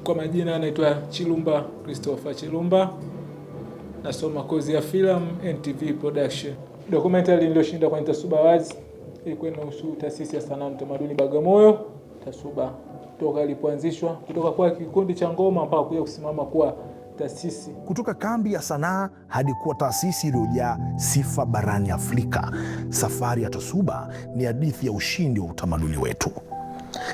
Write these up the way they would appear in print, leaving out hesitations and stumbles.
Kwa majina anaitwa Chilumba Christopher Chilumba. Nasoma kozi ya Film and TV Production. Documentary niliyoshinda kwenye Tasuba Awards ilikuwa inahusu taasisi ya sanaa utamaduni Bagamoyo, Tasuba. Toka ilipoanzishwa, kutoka kwa kikundi cha ngoma mpaka kuja kusimama kuwa taasisi. Kutoka kambi ya sanaa hadi kuwa taasisi iliyojaa sifa barani Afrika. Safari ya Tasuba ni hadithi ya ushindi wa utamaduni wetu.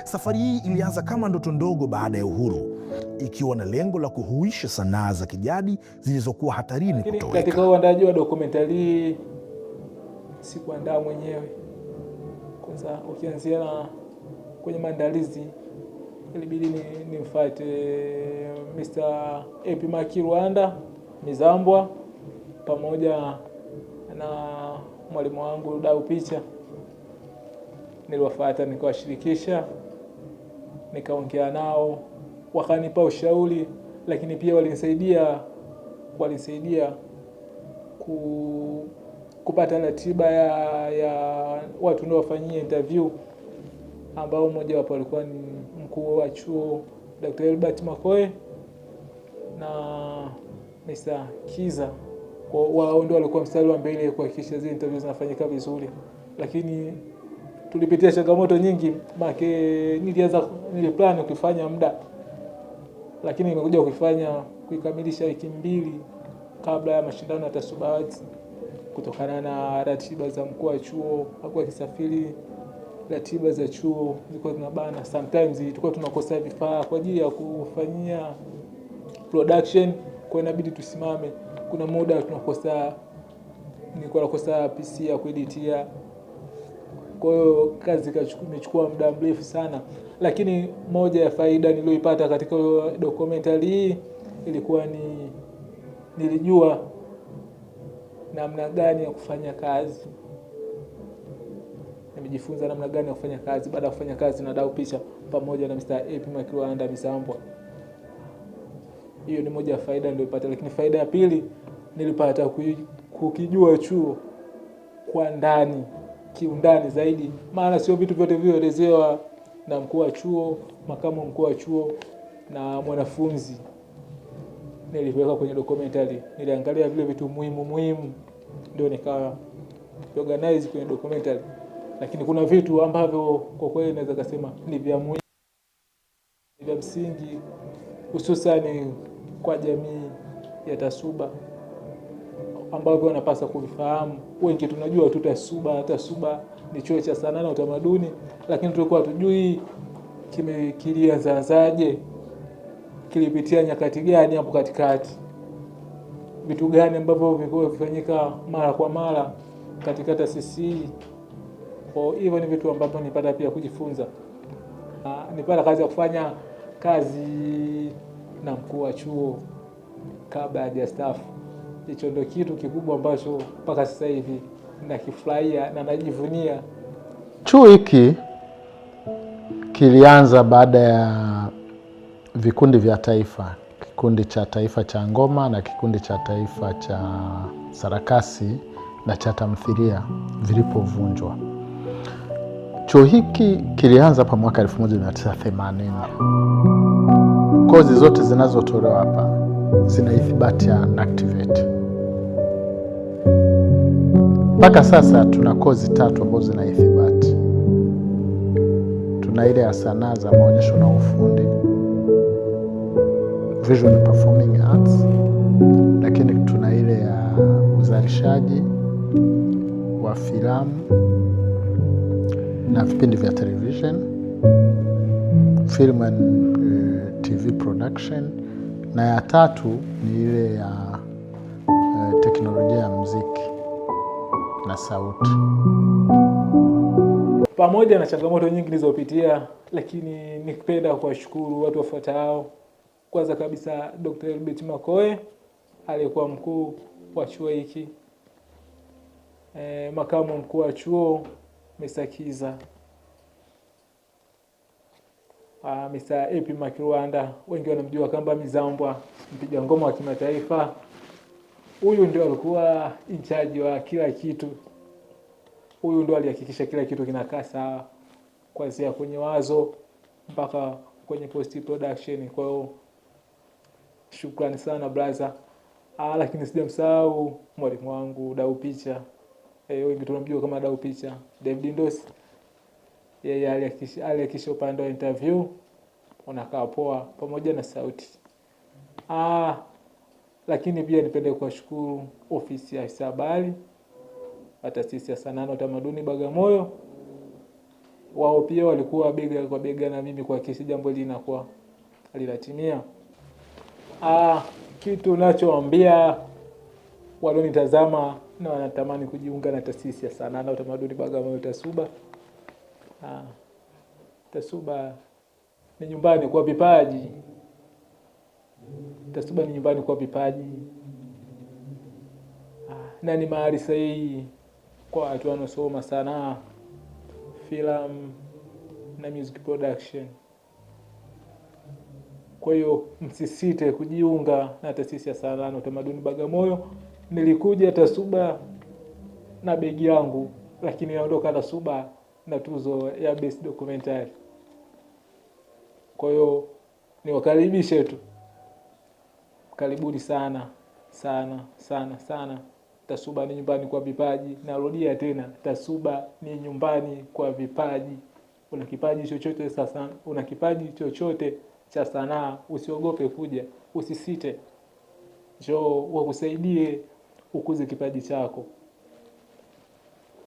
Safari hii ilianza kama ndoto ndogo baada ya uhuru, ikiwa na lengo la kuhuisha sanaa za kijadi zilizokuwa hatarini kutoweka. Katika uandaji wa dokumentari sikuandaa mwenyewe. Kwanza ukianzia na kwenye maandalizi ilibidi nimfuate Mr. Epi Maki Rwanda Mizambwa pamoja na mwalimu wangu Dau Picha. Niliwafuata, nikawashirikisha, nikaongea nao, wakanipa ushauri, lakini pia walinisaidia kupata ratiba ya watu ndio wafanyie interview, ambao mmoja wapo alikuwa ni mkuu wa chuo Dr. Elbert Makoe na Mr. Kiza. Wao ndio walikuwa mstari wa mbele kuhakikisha zile interview zinafanyika vizuri, lakini tulipitia changamoto nyingi. Niliplan kufanya muda, lakini nimekuja kuikamilisha wiki 2 kabla ya mashindano ya Tasuba Awards, kutokana na ratiba za mkuu wa chuo. Hakuwa kisafiri, ratiba za chuo zilikuwa zinabana. Sometimes tulikuwa tunakosa vifaa kwa ajili ya kufanyia production, kwa inabidi tusimame. Kuna muda nilikuwa nakosa PC ya kueditia. Kwa hiyo kazi imechukua muda mrefu sana, lakini moja ya faida niliyoipata katika documentary hii ilikuwa nilijua namna gani ya kufanya kazi. Nimejifunza namna gani ya kufanya kazi baada ya kufanya kazi na Dau Picha pamoja na Mr. Epi Maki Rwanda Mizambwa. Hiyo ni moja ya faida niliyopata, lakini faida ya pili nilipata kukijua chuo kwa ndani, kiundani zaidi, maana sio vitu vyote vioelezewa na mkuu wa chuo, makamu mkuu wa chuo na mwanafunzi. Niliweka kwenye documentary, niliangalia vile vitu muhimu ndio nikawa organize kwenye documentary. Lakini kuna vitu ambavyo kwa kweli naweza kusema ni vya muhimu, vya msingi, hususan kwa jamii ya Tasuba, ambavyo wanapaswa kuvifahamu. Wengi tunajua tu Tasuba ni chuo cha sanaa na utamaduni, lakini tulikuwa hatujui kilianzaje, kilipitia nyakati gani hapo katikati, vitu gani ambavyo vilikuwa vifanyika mara kwa mara katika taasisi. Kwa hivyo ni vitu ambavyo nipata pia kujifunza. Nipata kazi ya kufanya kazi na mkuu wa chuo kabla ya staff. Hicho ndio kitu kikubwa ambacho mpaka sasa hivi nakifurahia na najivunia. Chuo hiki kilianza baada ya vikundi vya taifa, kikundi cha taifa cha ngoma na kikundi cha taifa cha sarakasi na cha tamthilia vilipovunjwa. Chuo hiki kilianza pa mwaka 1980. Kozi zote zinazotolewa hapa zina ithibati ya NACTVET. Mpaka sasa tuna kozi 3 ambazo zina ithibati. Tuna ile ya sanaa za maonyesho na ufundi, visual performing arts, lakini tuna ile ya uzalishaji wa filamu na vipindi vya television, film and TV production, na ya 3 ni ile ya teknolojia ya muziki na sauti. Pamoja na changamoto nyingi nilizopitia, lakini nikipenda kuwashukuru watu wafuatao. Kwanza kabisa Dr. Elbert Makoe aliyekuwa mkuu wa chuo hiki, makamu mkuu wa chuo Mr. Kiza, Mr. Epi Maki Rwanda, wengi wanamjua kama Mizambwa, mpiga ngoma wa kimataifa. Huyu ndio alikuwa in charge wa kila kitu. Huyu ndio alihakikisha kila kitu kinakaa sawa, kuanzia kwenye wazo mpaka kwenye post production. Kwa hiyo shukrani sana brother. Lakini sijamsahau mwalimu wangu Dau Picha. Wengi tunamjua kama Dau Picha. David Ndosi. Yeye alihakikisha upande wa interview unakaa poa pamoja na sauti. Lakini pia nipende kuwashukuru ofisi ya habari wa Taasisi ya Sanaa na Utamaduni Bagamoyo. Wao pia walikuwa bega kwa bega na mimi kuhakikisha jambo hili linakuwa linatimia. Kitu nachoambia walionitazama na wanatamani kujiunga na Taasisi ya Sanaa na Utamaduni Bagamoyo TASUBA. TASUBA ni nyumbani kwa vipaji. TASUBA ni nyumbani kwa vipaji. Na ni mahali sahihi kwa watu wanaosoma sanaa, filamu na music production. Kwa hiyo msisite kujiunga na Taasisi ya Sanaa na Utamaduni Bagamoyo. Nilikuja TASUBA na begi yangu, lakini naondoka TASUBA na tuzo ya best documentary. Kwa hiyo niwakaribishe tu. Karibuni sana sana sana sana. TASUBA ni nyumbani kwa vipaji. Narudia tena, TASUBA ni nyumbani kwa vipaji. Una kipaji chochote cha sanaa, usiogope kuja, usisite. Njoo wakusaidie ukuze kipaji chako.